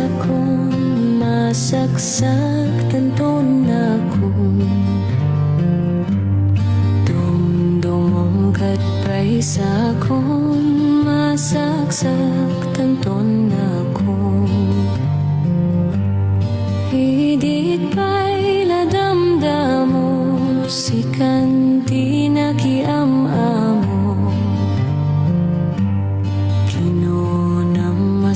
akong masaksak tanton ako dumdumong katpay sa akong masaksak tanton ako hidit pa'y ladamdamo si kanti na kiam-amo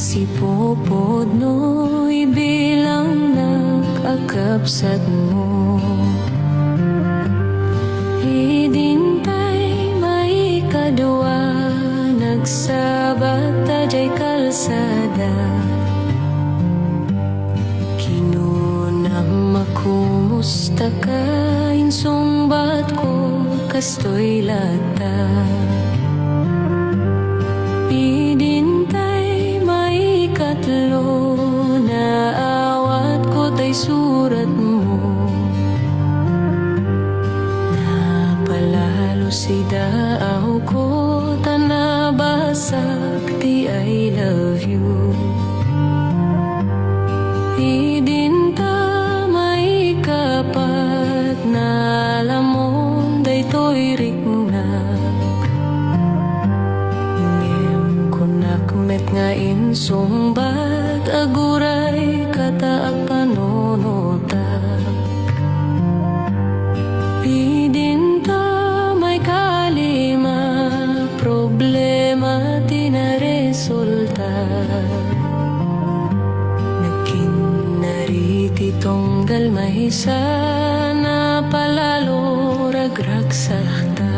masipopod no'y bilang nakakapsat mo hidintay may kadwa nagsabat tajay kalsada kinunam makumusta ka insumbat ko kastoy lata katlo na awat ko tay surat mo napalalo si daaw ko tanabasak ti I love you hidinta may kapat na lamon daytoy riknak ngem kunakmet nga insumbat aguray kataak panonotak hidinta may kalima problema tinaresulta nagkinariti tonggal mahisa na palalo ragragsakta